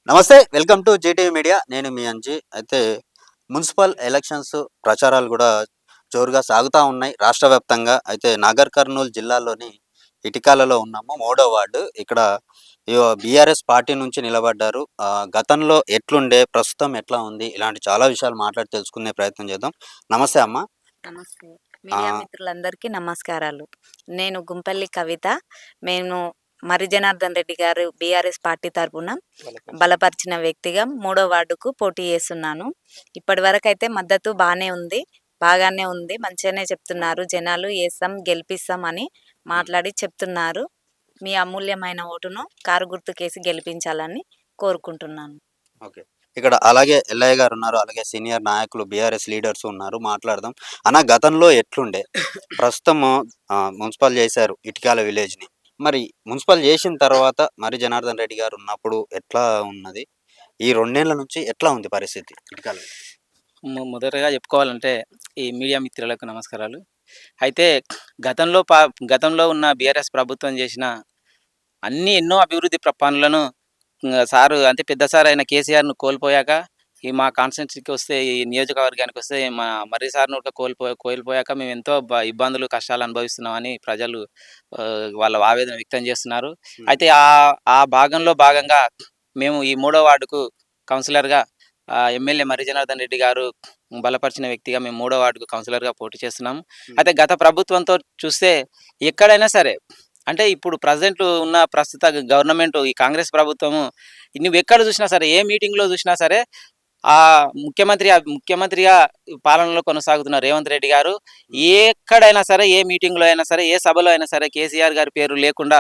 నమస్తే. Welcome to GTV media. నేను మీ అంజీ. అయితే మున్సిపల్ ఎలక్షన్స్ ప్రచారాలు గూడా జోరుగా సాగుతా ఉన్నాయి రాష్ట్ర వ్యాప్తంగా. అయితే నాగర్ కర్నూల్ జిల్లాలోని ఇటికాలలో ఉన్నాము. మూడో వార్డు. ఇక్కడ బీఆర్ఎస్ పార్టీ నుంచి నిలబడ్డారు. గతంలో ఎట్లుండే, ప్రస్తుతం ఎట్లా ఉంది? ఇలాంటి చాలా విషయాలు మాట్లాడి తెలుసుకునే ప్రయత్నం చేద్దాం. నమస్తే అమ్మ. నమస్తే. మీడియా ఆహ్, మిత్రులందరికీ నమస్కారాలు. నేను గుంపల్లి కవిత. మేము మరి జనార్దన్ రెడ్డి గారు బీఆర్ఎస్ పార్టీ తరపున బలపరిచిన వ్యక్తిగా మూడో వార్డుకు పోటీ చేస్తున్నాను. ఇప్పటివరకైతే మద్దతు బాగానే ఉంది. మంచిగానే చెప్తున్నారు జనాలు. ఏస్తాం, గెలిపిస్తాం అని మాట్లాడి చెప్తున్నారు. మీ అమూల్యమైన ఓటును కారు గుర్తుకేసి గెలిపించాలని కోరుకుంటున్నాను. ఓకే. ఇక్కడ అలాగే ఎల్లయ్య గారున్నారు. అలాగే సీనియర్ నాయకులు బీఆర్ఎస్ లీడర్స్ ఉన్నారు. మాట్లాడదాం. అన్న గతంలో ఎట్లుండే? ప్రస్తుతము మున్సిపల్ చేశారు ఇటికాల విలేజ్‌ని. మరి మున్సిపల్ చేసిన తర్వాత మరి జనార్దన్ రెడ్డి గారు ఉన్నప్పుడు ఎట్లా ఉన్నది? ఈ 2 నెలల నుంచి ఎట్లా ఉంది పరిస్థితి ఇటికాల? మొదటగా చెప్పుకోవాలంటే ఈ మీడియా మిత్రులకు నమస్కారాలు. అయితే గతంలో పా గతంలో ఉన్న బీఆర్ఎస్ ప్రభుత్వం చేసిన ఎన్నో అభివృద్ధి పనులను సారు అంటే పెద్ద సార్ అయిన కేసీఆర్‌ను కోల్పోయాక ఈ మా కాన్స్టిట్యున్సీకి వస్తే, ఈ నియోజకవర్గానికి వస్తే మా మర్రి సార్‌ను కూడా కోల్పోయాక మేము ఎంతో ఇబ్బందులు, కష్టాలు అనుభవిస్తున్నామని ప్రజలు వాళ్ళ ఆవేదన వ్యక్తం చేస్తున్నారు. అయితే ఆ భాగంగా మేము ఈ మూడో వార్డుకు కౌన్సిలర్‌గా ఎమ్మెల్యే మర్రి జనార్దన్ రెడ్డి గారు బలపరిచిన వ్యక్తిగా మేము మూడో వార్డుకు కౌన్సిలర్‌గా పోటీ చేస్తున్నాము. అయితే గత ప్రభుత్వంతో చూస్తే ఎక్కడైనా సరే అంటే ఇప్పుడు ప్రస్తుత గవర్నమెంట్ ఈ కాంగ్రెస్ ప్రభుత్వము నువ్వెక్కడ చూసినా సరే, ఏ మీటింగ్‌లో చూసినా సరే ముఖ్యమంత్రిగా పాలనలో కొనసాగుతున్న రేవంత్ రెడ్డి గారు ఎక్కడైనా సరే, ఏ మీటింగ్‌లో అయినా సరే, ఏ సభలో అయినా సరే కేసీఆర్ గారి పేరు లేకుండా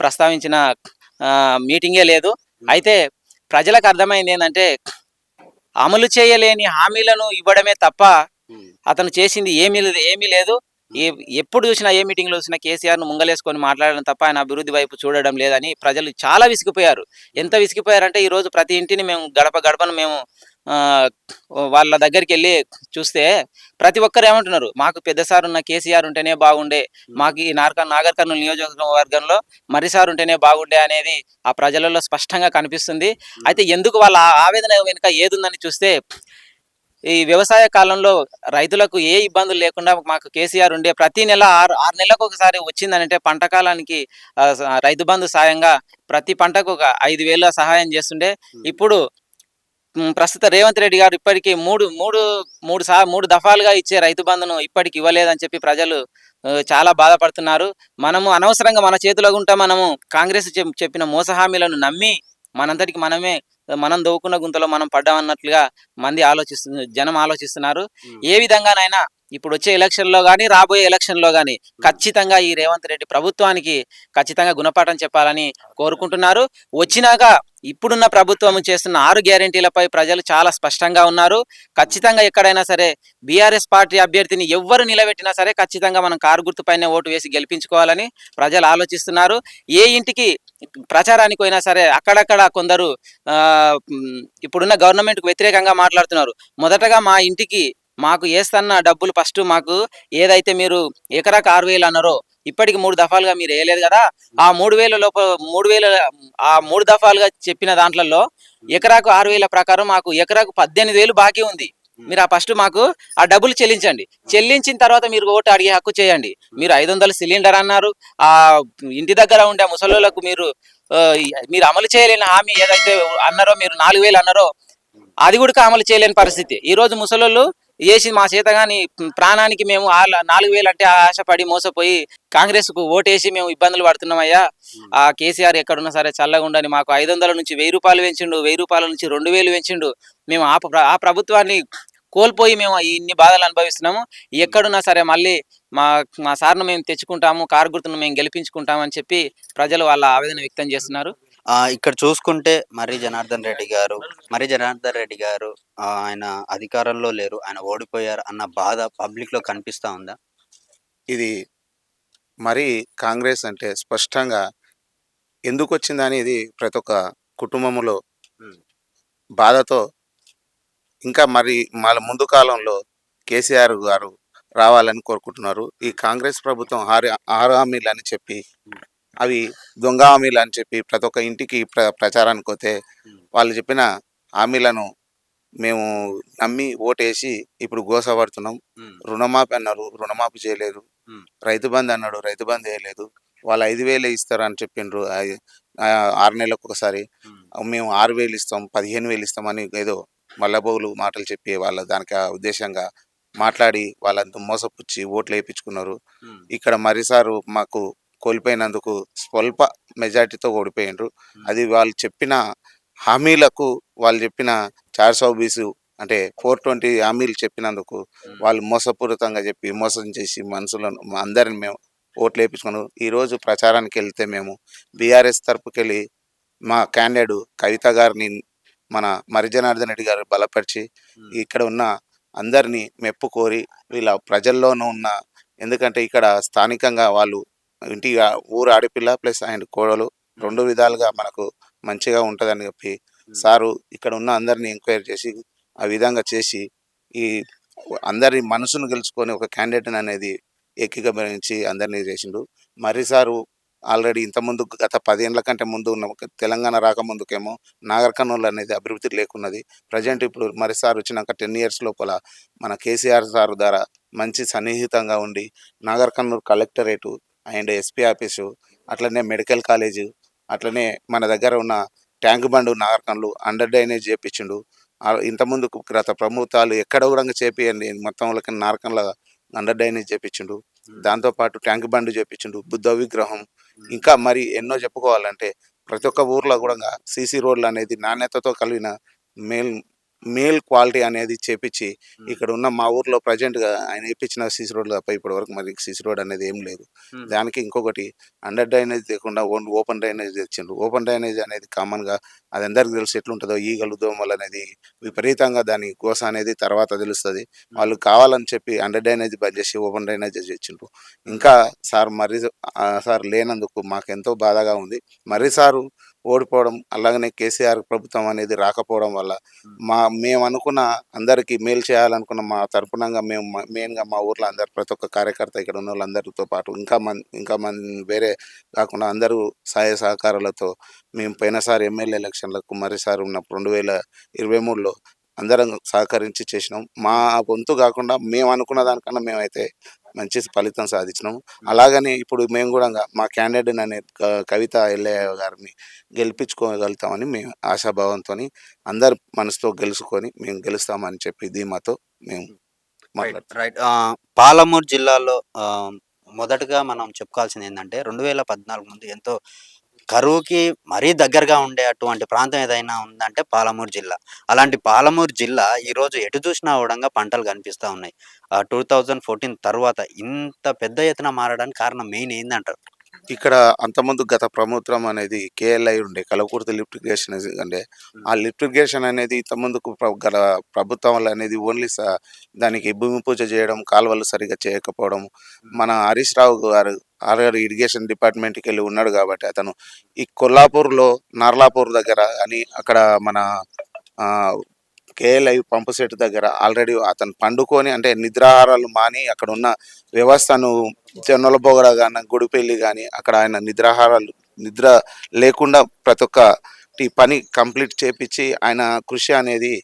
ప్రస్తావించిన మీటింగే లేదు. అయితే ప్రజలకు అర్థమైంది ఏందంటే అమలు చేయలేని హామీలను ఇవ్వడమే తప్ప అతను చేసింది ఏమీ లేదు. ఎప్పుడు చూసినా, ఏ మీటింగ్‌లో చూసినా కేసీఆర్‌ను ముంగలేసుకొని మాట్లాడడం తప్ప ఆయన అభివృద్ధి వైపు చూడడం లేదని ప్రజలు చాలా విసిగిపోయారు. ఎంత విసిగిపోయారంటే ఈరోజు ప్రతి ఇంటిని మేము గడపను మేము వాళ్ళ దగ్గరికెళ్ళి చూస్తే ప్రతి ఒక్కరు ఏమంటున్నారు, మాకు పెద్ద సార్ ఉన్న కేసీఆర్ ఉంటేనే బాగుండే, మాకు ఈ నాగర్ కర్నూల్ నియోజకవర్గంలో మర్రి సార్ ఉంటేనే బాగుండే అనేది ఆ ప్రజలలో స్పష్టంగా కనిపిస్తుంది. అయితే ఎందుకు వాళ్ళ ఆవేదన వెనుక ఏదుందని చూస్తే ఈ వ్యవసాయ కాలంలో రైతులకు ఏ ఇబ్బందులు లేకుండా మాకు కేసీఆర్ ఉండే ప్రతి నెల 6 నెలలకు ఒకసారి వచ్చిందనంటే పంట కాలానికి రైతు బంధు సాయంగా ప్రతి పంటకు ఒక 5,000 సహాయం చేస్తుండే. ఇప్పుడు ప్రస్తుత రేవంత్ రెడ్డి గారు ఇప్పటికీ మూడు దఫాలుగా ఇచ్చే రైతు బంధును ఇప్పటికి ఇవ్వలేదని చెప్పి ప్రజలు చాలా బాధపడుతున్నారు. మనము అనవసరంగా మన చేతిలో ఉంటే మనము కాంగ్రెస్ చెప్పిన మోస హామీలను నమ్మి మనంతటికి మనం దవ్వుకున్న గుంతలో మనం పడ్డామన్నట్లుగా జనం ఆలోచిస్తున్నారు. ఏ విధంగానైనా ఇప్పుడు వచ్చే ఎలక్షన్లో కానీ, రాబోయే ఎలక్షన్లో కానీ ఖచ్చితంగా ఈ రేవంత్ రెడ్డి ప్రభుత్వానికి ఖచ్చితంగా గుణపాఠం చెప్పాలని కోరుకుంటున్నారు. వచ్చినాక ఇప్పుడున్న ప్రభుత్వం చేస్తున్న 6 గ్యారెంటీలపై ప్రజలు చాలా స్పష్టంగా ఉన్నారు. ఖచ్చితంగా ఎక్కడైనా సరే బీఆర్ఎస్ పార్టీ అభ్యర్థిని ఎవ్వరు నిలబెట్టినా సరే ఖచ్చితంగా మనం కారు గుర్తుపైనే ఓటు వేసి గెలిపించుకోవాలని ప్రజలు ఆలోచిస్తున్నారు. ఏ ఇంటికి ప్రచారానికి పోయినా సరే అక్కడక్కడ కొందరు ఇప్పుడున్న గవర్నమెంట్కు వ్యతిరేకంగా మాట్లాడుతున్నారు. మొదటగా మాకు ఏస్తన్న డబ్బులు ఫస్ట్ మాకు ఏదైతే మీరు ఎకరాకు 6,000 అన్నారో ఇప్పటికి 3 దఫాలుగా మీరు వేయలేదు కదా, ఆ 3,000 ఆ 3 దఫాలుగా చెప్పిన దాంట్లో ఎకరాకు 6,000 ప్రకారం మాకు ఎకరాకు 18,000 బాకీ ఉంది. మీరు ఫస్ట్ మాకు ఆ డబ్బులు చెల్లించండి. చెల్లించిన తర్వాత మీరు ఓటు అడిగే హక్కు చేయండి. మీరు 500 సిలిండర్ అన్నారు. ఆ ఇంటి దగ్గర ఉండే ముసలోళ్ళకు మీరు అమలు చేయలేని హామీ ఏదైతే అన్నారో, మీరు 4,000 అన్నారో అది కూడా అమలు చేయలేని పరిస్థితి. ఈరోజు ముసలోళ్ళు చేసి మా చేతగాని ప్రాణానికి మేము 4,000 అంటే ఆశపడి మోసపోయి కాంగ్రెస్కు ఓటేసి మేము ఇబ్బందులు పడుతున్నామయ్యా. ఆ కేసీఆర్ ఎక్కడున్నా సరే చల్లగా ఉండని మాకు 500 నుంచి 1,000 రూపాయలు పెంచిండు, 1,000 రూపాయల నుంచి 2,000 పెంచిండు. మేము ఆ ప్రభుత్వాన్ని కోల్పోయి మేము ఇన్ని బాధలు అనుభవిస్తున్నాము. ఎక్కడున్నా సరే మళ్ళీ మా సార్ను మేము తెచ్చుకుంటాము, కారు గుర్తును మేము గెలిపించుకుంటామని చెప్పి ప్రజలు వాళ్ళ ఆవేదన వ్యక్తం చేస్తున్నారు. ఇక్కడ చూసుకుంటే మర్రి జనార్దన్ రెడ్డి గారు ఆయన అధికారంలో లేరు. ఆయన ఓడిపోయారు అన్న బాధ పబ్లిక్‌లో కనిపిస్తా ఉందా? ఇది మరీ కాంగ్రెస్ అంటే స్పష్టంగా ఎందుకొచ్చిందనేది ప్రతి ఒక్క కుటుంబంలో బాధతో ఇంకా ముందు కాలంలో కేసీఆర్ గారు రావాలని కోరుకుంటున్నారు. ఈ కాంగ్రెస్ ప్రభుత్వం 6 హామీలని చెప్పి అవి దొంగ హామీలు అని చెప్పి ప్రతి ఒక్క ఇంటికి ప్రచారానికి పోతే వాళ్ళు చెప్పిన హామీలను మేము నమ్మి ఓటేసి ఇప్పుడు గోసపడుతున్నాం. రుణమాఫీ అన్నారు, రుణమాఫీ చేయలేదు. రైతు బంధు అన్నాడు, రైతు బంధు చేయలేదు. వాళ్ళు 5,000 ఇస్తారని చెప్పిండ్రు. 6 నెలలకు ఒకసారి మేము 6,000 ఇస్తాం, 15,000 ఇస్తామని ఏదో మల్లబోగులు మాటలు చెప్పి వాళ్ళ దానికి ఆ ఉద్దేశంగా మాట్లాడి వాళ్ళంతా మోసపుచ్చి ఓట్లు వేయించుకున్నారు. ఇక్కడ మరిసారు మాకు కోల్పోయినందుకు స్వల్ప మెజార్టీతో ఓడిపోయిండ్రు. అది వాళ్ళు చెప్పిన హామీలకు వాళ్ళు చెప్పిన 420 అంటే 420 హామీలు చెప్పినందుకు వాళ్ళు మోసపూరితంగా చెప్పి మోసం చేసి మనుషులను అందరిని మేము ఓట్లు వేయించుకున్నాం. ఈరోజు ప్రచారానికి వెళ్తే మేము బీఆర్ఎస్ తరపుకెళ్ళి మా క్యాండిడేట్ కవిత గారిని మన మరి జనార్దన్ రెడ్డి గారు బలపరిచి ఇక్కడ ఉన్న అందరినీ మెప్పు కోరి వీళ్ళ ప్రజల్లోనూ ఉన్న, ఎందుకంటే ఇక్కడ స్థానికంగా వాళ్ళు ఇంటి ఊరు ఆడపిల్ల ప్లస్ ఆయన కోడలు 2 విధాలుగా మనకు మంచిగా ఉంటుందని చెప్పి సారు ఇక్కడ ఉన్న అందరినీ ఎంక్వైరీ చేసి ఆ విధంగా చేసి ఈ అందరి మనసును గెలుచుకొని ఒక క్యాండిడేట్ అనేది ఏకీభవించి అందరినీ చేసిండు. మరి సారు ఆల్రెడీ ఇంతకుముందు గత 10 ఏళ్ల కంటే ముందు ఉన్న తెలంగాణ రాకముందుకేమో నాగర్ కర్నూలు అనేది అభివృద్ధి లేకున్నది. ప్రజెంట్ ఇప్పుడు మరి సార్ వచ్చినాక 10 ఇయర్స్ లోపల మన కేసీఆర్ సార్ ద్వారా మంచి సన్నిహితంగా ఉండి Nagar Kurnool collectorate and SP office, అట్లనే మెడికల్ కాలేజు, అట్లనే మన దగ్గర ఉన్న tank bund Nagar Kurnool under drainage చేపించిండు. ఇంతకుముందు గత ప్రభుత్వాలు ఎక్కడ కూడా చేపియండి మొత్తం వాళ్ళకి నారకంలో అండర్ డ్రైనేజ్ చేపించిండు. దాంతోపాటు ట్యాంక్ బండ్ చేపించిండు, బుద్ధ విగ్రహం, ఇంకా మరి ఎన్నో చెప్పుకోవాలంటే ప్రతి ఒక్క ఊర్లో కూడా సీసీ రోడ్లు అనేది నాణ్యతతో కలిగిన మేల్ మేల్ క్వాలిటీ అనేది చేపించి ఇక్కడ ఉన్న మా ఊర్లో ప్రజెంట్గా ఆయన వేయించిన సీసీ రోడ్లు తప్ప ఇప్పటి వరకు మరి సీసీ రోడ్ అనేది ఏం లేదు. దానికి ఇంకొకటి అండర్ డ్రైనేజ్ లేకుండా ఓపెన్ డ్రైనేజ్ తెచ్చిండ్రు. ఓపెన్ డ్రైనేజ్ అనేది కామన్గా అది అందరికి తెలిసి ఎట్లుంటుందో, ఈగలు దోమలు అనేది విపరీతంగా దాని గోస అనేది తర్వాత తెలుస్తుంది. వాళ్ళు కావాలని చెప్పి అండర్ డ్రైనేజ్ బంద్ చేసి ఓపెన్ డ్రైనేజ్ తెచ్చిండ్రు. ఇంకా సార్ మర్రి సార్ లేనందుకు మాకు ఎంతో బాధగా ఉంది. మర్రి సారు ఓడిపోవడం, అలాగనే కేసీఆర్ ప్రభుత్వం అనేది రాకపోవడం వల్ల మేము అనుకున్న అందరికీ మేలు చేయాలనుకున్న మా తరపునంగా మేము మెయిన్గా మా ఊర్లో అందరు ప్రతి ఒక్క కార్యకర్త ఇక్కడ ఉన్న వాళ్ళందరితో పాటు ఇంకా మంది వేరే కాకుండా అందరూ సహాయ సహకారాలతో మేము పోయినసారి ఎమ్మెల్యే ఎలక్షన్లకు మరోసారి ఉన్నప్పుడు 2023లో అందరం సహకరించి చేసినాం. మా వంతు కాకుండా మేము అనుకున్న దానికన్నా మేమైతే మంచి ఫలితం సాధించినాము. అలాగని ఇప్పుడు మేము కూడా మా క్యాండిడేట్ అనే కవిత ఎల్లయ్య గారిని గెలిపించుకోగలుగుతామని మేము ఆశాభావంతో అందరు మనసుతో గెలుచుకొని మేము గెలుస్తామని చెప్పి ధీమాతో మేము మాట్లాడుతాం. రైట్. పాలమూరు జిల్లాలో మొదటగా మనం చెప్పుకోవాల్సింది ఏంటంటే 2014 ముందు ఎంతో కరువుకి మరీ దగ్గరగా ఉండే అటువంటి ప్రాంతం ఏదైనా ఉందంటే పాలమూరు జిల్లా. అలాంటి పాలమూరు జిల్లా ఈరోజు ఎటు చూసినా కూడా పంటలు కనిపిస్తూ ఉన్నాయి. 2014 తర్వాత ఇంత పెద్ద ఎత్తున మారడానికి కారణం మెయిన్ ఏందంటారు? ఇక్కడ అంతకుముందు గత ప్రభుత్వం అనేది కేఎల్ఐ ఉండే, కలవకుర్తి లిఫ్ట్ ఇరిగేషన్ ఉండే. ఆ లిఫ్ట్ ఇరిగేషన్ అనేది ఇంతకుముందుకు గల ప్రభుత్వం అనేది ఓన్లీ దానికి భూమి పూజ చేయడం, కాలువలు సరిగా చేయకపోవడం. మన హరీష్ రావు గారు ఆల్రెడీ ఇరిగేషన్ డిపార్ట్మెంట్కి వెళ్ళి ఉన్నాడు కాబట్టి అతను ఈ కొల్లాపూర్లో నార్లాపూర్ దగ్గర అని అక్కడ మన కేఎల్ఐ పంపు సెట్ దగ్గర ఆల్రెడీ అతను పండుకొని అంటే నిద్రాహారాలు మాని అక్కడ ఉన్న వ్యవస్థను జొన్నల బొగడ కానీ గుడిపెల్లి కానీ అక్కడ ఆయన నిద్ర లేకుండా ప్రతి ఒక్కటి పని కంప్లీట్ చేపించి ఆయన కృషి అనేది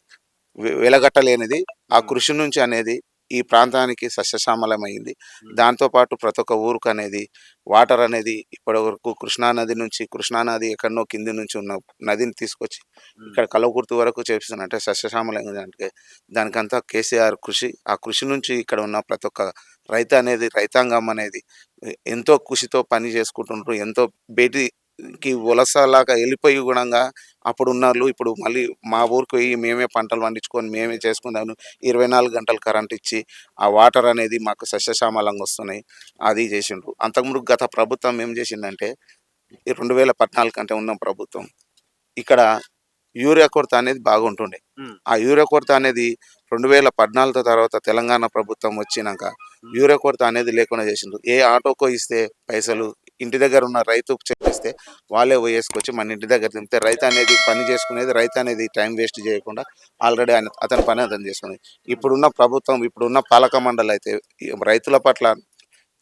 వెలగట్టలేనిది. ఆ కృషి నుంచి అనేది ఈ ప్రాంతానికి సస్యశ్యామలమైంది. దాంతోపాటు ప్రతి ఒక్క ఊరుకు అనేది వాటర్ అనేది ఇప్పటి వరకు కృష్ణానది ఎక్కడనో కింది నుంచి ఉన్న నదిని తీసుకొచ్చి ఇక్కడ కలవకుర్తి వరకు చేపిస్తున్నట్టే సస్యశ్యామలంగా అంటే దానికంతా కేసీఆర్ కృషి. ఆ కృషి నుంచి ఇక్కడ ఉన్న ప్రతి ఒక్క రైతాంగం అనేది ఎంతో కృషితో పని చేసుకుంటుంటారు. ఎంతో బయటికి వలసలాగా వెళ్ళిపోయి గుణంగా అప్పుడు ఉన్నారు. ఇప్పుడు మళ్ళీ మా ఊరికి పోయి మేమే పంటలు పండించుకొని మేమే చేసుకుందాము. 24 గంటలు కరెంట్ ఇచ్చి ఆ వాటర్ అనేది మాకు సస్యశ్యామలంగా వస్తున్నాయి. అది చేసిండ్రు. అంతకుముందు గత ప్రభుత్వం ఏం చేసిందంటే 2014 కంటే ఉన్న ప్రభుత్వం ఇక్కడ యూరియా కొరత అనేది బాగుంటుండే. ఆ యూరియా కొరత అనేది 2014 తర్వాత తెలంగాణ ప్రభుత్వం వచ్చినాక యూరియా కొరత అనేది లేకుండా చేసిండ్రు. ఏ ఆటోకో ఇస్తే పైసలు ఇంటి దగ్గర ఉన్న రైతుకు చెప్పిస్తే వాళ్ళే వేసుకొచ్చి మన ఇంటి దగ్గర తింటే రైతు అనేది పని చేసుకునేది, రైతు అనేది టైం వేస్ట్ చేయకుండా ఆల్రెడీ అతని పని అతను చేసుకునేది. ఇప్పుడున్న ప్రభుత్వం, ఇప్పుడున్న పాలక మండలి అయితే రైతుల పట్ల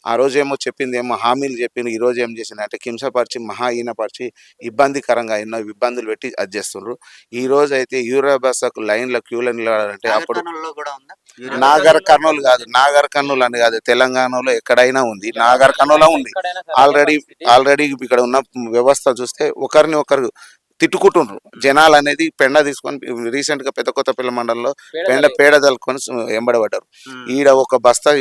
ఆ రోజేమో చెప్పింది ఏమో హామీలు చెప్పింది, ఈ రోజు ఏం చేసింది అంటే కింసపరిచి హీనపరిచి ఇబ్బందికరంగా ఎన్నో ఇబ్బందులు పెట్టి అది చేస్తుండ్రు. ఈ రోజు అయితే యూరియా బస్తాకు క్యూలో నిలబడాలంటే అప్పుడు నాగర్కర్నూలులో కూడా ఉందా యూరియా నాగర్ కర్నూలు కాదు, నాగర్ కర్నూలు అని కాదు, తెలంగాణలో ఎక్కడైనా ఉంది, నాగర్ కర్నూలు ఉంది. ఆల్రెడీ ఇక్కడ ఉన్న వ్యవస్థ చూస్తే ఒకరిని ఒకరు తిట్టుకుంటుండ్రు జనాలు అనేది. పెండ తీసుకొని రీసెంట్ గా పెద్ద కొత్తపల్లి మండలంలో పేడ తలుకొని ఎంబడబడ్డారు. ఈడ ఒక బస్తా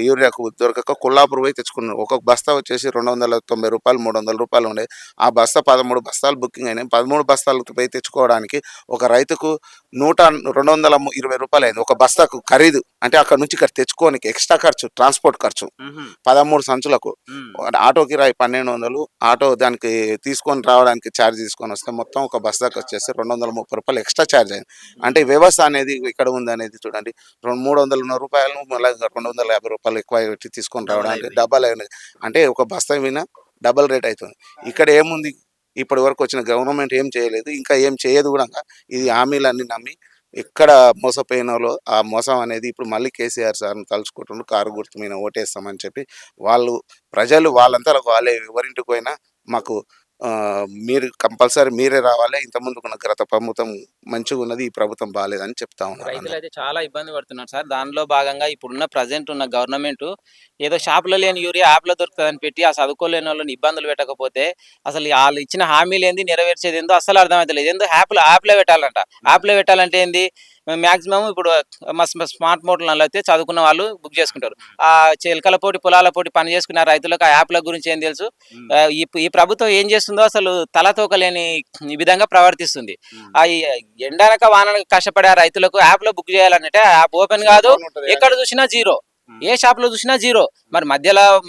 యూరియాకు దొరకక కొల్లాపూర్ పోయి తెచ్చుకున్నారు. ఒక బస్తా వచ్చేసి 290 రూపాయలు 300 రూపాయలు ఉండేది. ఆ బస్తా 13 బస్తాలు బుకింగ్ అయినాయి. 13 బస్తాలు పోయి తెచ్చుకోవడానికి ఒక రైతుకు 220 రూపాయలు అయింది ఒక బస్తాకు ఖరీదు. అంటే అక్కడ నుంచి ఇక్కడ తెచ్చుకోనికి ఎక్స్ట్రా ఖర్చు, ట్రాన్స్పోర్ట్ ఖర్చు 13 సంచులకు. ఆటో కిరాయి 1200, ఆటో దానికి తీసుకొని రావడానికి ఛార్జ్ తీసుకొని వస్తే మొత్తం ఒక బస్తాకు వచ్చేసి 230 రూపాయలు ఎక్స్ట్రా ఛార్జ్ అయింది. అంటే వ్యవస్థ అనేది ఇక్కడ ఉంది అనేది చూడండి. 300 రూపాయలు మళ్ళీ 250 రూపాయలు ఎక్కువ పెట్టి తీసుకొని రావడానికి డబల్ అయినది. అంటే ఒక బస్తా మీద డబల్ రేట్ అవుతుంది. ఇక్కడ ఏముంది, ఇప్పటి వరకు వచ్చిన గవర్నమెంట్ ఏం చేయలేదు, ఇంకా ఏం చేయదు కూడా. ఇది హామీలన్నీ నమ్మి ఎక్కడ మోసపోయిన వాళ్ళు ఆ మోసం అనేది ఇప్పుడు మళ్ళీ కేసీఆర్ సార్ని తలుచుకుంటుండ్రు. కారు గుర్తు మీద ఓటేస్తామని చెప్పి వాళ్ళు ప్రజలు వాళ్ళంతా వాళ్ళే ఎవరింటికి పోయినా మాకు మీరు కంపల్సరీ మీరే రావాలి, ఇంతకుముందు గత ప్రభుత్వం మంచిగా ఉన్నది, ఈ ప్రభుత్వం బాగాలేదని చెప్తా ఉన్నారు. రైతులు అయితే చాలా ఇబ్బంది పడుతున్నారు సార్. దానిలో భాగంగా ఇప్పుడున్న ప్రజెంట్ ఉన్న గవర్నమెంట్ ఏదో షాపులో లేని యూరియా యాప్లో దొరుకుతుందని పెట్టి ఆ చదువుకోలేని వాళ్ళని ఇబ్బందులు పెట్టకపోతే అసలు వాళ్ళు ఇచ్చిన హామీలు ఏంది, నెరవేర్చేది ఏందో అసలు అర్థమవుతలేదు. ఏందో యాప్లో పెట్టాలంట. యాప్లో పెట్టాలంటే ఏంది, మాక్సిమం ఇప్పుడు స్మార్ట్ మోటార్లు అయితే చదువుకున్న వాళ్ళు బుక్ చేసుకుంటారు. ఆ చిలకల పోటీ పొలాల పోటీ పని చేసుకున్న రైతులకు ఆ యాప్ల గురించి ఏం తెలుసు? ఈ ప్రభుత్వం ఏం చేస్తుందో అసలు తలతోకలేని విధంగా ప్రవర్తిస్తుంది. ఆ ఎండనక వాననక కష్టపడే ఆ రైతులకు యాప్ లో బుక్ చేయాలంటే యాప్ ఓపెన్ కాదు, ఎక్కడ చూసినా జీరో, ఏ షాప్ లో చూసినా జీరో. మరి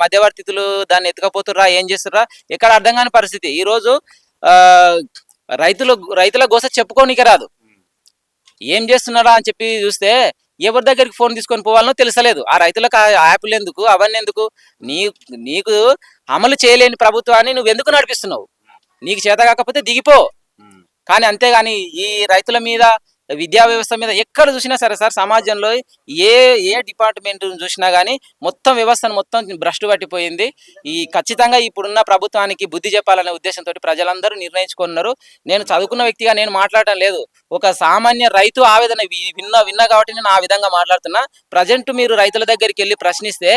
మధ్యవర్తితులు దాన్ని ఎత్తుకపోతుర్రా, ఏం చేస్తుర్రా, ఎక్కడ అర్థం కాని పరిస్థితి. ఈ రోజు రైతుల గోస చెప్పుకోనికే రాదు. ఏం చేస్తున్నారా అని చెప్పి చూస్తే ఎవరి దగ్గరికి ఫోన్ తీసుకొని పోవాలనో తెలుసలేదు. ఆ రైతులకు ఆ యాప్లు ఎందుకు, అవన్నీ ఎందుకు? నీకు అమలు చేయలేని ప్రభుత్వాన్ని నువ్వు ఎందుకు నడిపిస్తున్నావు? నీకు చేత కాకపోతే దిగిపో. కానీ అంతేగాని ఈ రైతుల మీద, విద్యా వ్యవస్థ మీద ఎక్కడ చూసినా సరే సార్, సమాజంలో ఏ డిపార్ట్మెంట్ చూసినా కానీ మొత్తం వ్యవస్థను మొత్తం భ్రష్టు పట్టిపోయింది. ఖచ్చితంగా ఇప్పుడున్న ప్రభుత్వానికి బుద్ధి చెప్పాలనే ఉద్దేశంతో ప్రజలందరూ నిర్ణయించుకున్నారు. నేను చదువుకున్న వ్యక్తిగా నేను మాట్లాడటం లేదు, ఒక సామాన్య రైతు ఆవేదన విన్నా కాబట్టి నేను ఆ విధంగా మాట్లాడుతున్నా. ప్రజెంట్ మీరు రైతుల దగ్గరికి వెళ్ళి ప్రశ్నిస్తే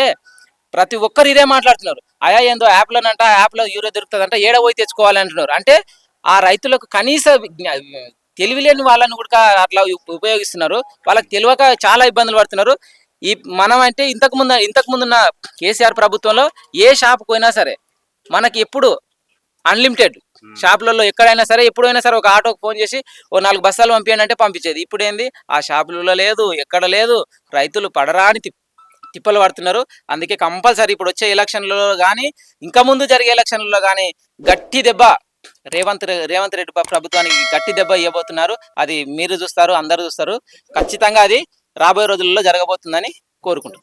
ప్రతి ఒక్కరు ఇదే మాట్లాడుతున్నారు. అయా ఏందో యాప్లోనంట, యాప్లో యూరియా దొరుకుతుందంట, ఏడ పోయి తెచ్చుకోవాలి అంటున్నారు. అంటే ఆ రైతులకు కనీస తెలివిలేని వాళ్ళని కూడా అట్లా ఉపయోగిస్తున్నారు. వాళ్ళకి తెలియక చాలా ఇబ్బందులు పడుతున్నారు. మనం అంటే ఇంతకు ముందున్న కేసీఆర్ ప్రభుత్వంలో ఏ షాప్కి పోయినా సరే మనకి ఎప్పుడు అన్లిమిటెడ్ షాపులలో ఎక్కడైనా సరే ఎప్పుడైనా సరే ఒక ఆటోకి ఫోన్ చేసి ఓ 4 బస్తాలు పంపించండి అంటే పంపించేది. ఇప్పుడు ఏంది, ఆ షాపులలో లేదు, ఎక్కడ లేదు. రైతులు పడరాని తిప్పలు పడుతున్నారు. అందుకే కంపల్సరీ ఇప్పుడు వచ్చే ఎలక్షన్లలో కానీ ఇంకా ముందు జరిగే ఎలక్షన్లలో కానీ గట్టి దెబ్బ రేవంత్ రెడ్డి ప్రభుత్వానికి గట్టి దెబ్బ ఇవ్వబోతున్నారు. అది మీరు చూస్తారు, అందరూ చూస్తారు. ఖచ్చితంగా అది రాబోయే రోజుల్లో జరగబోతుందని కోరుకుంటున్నాను.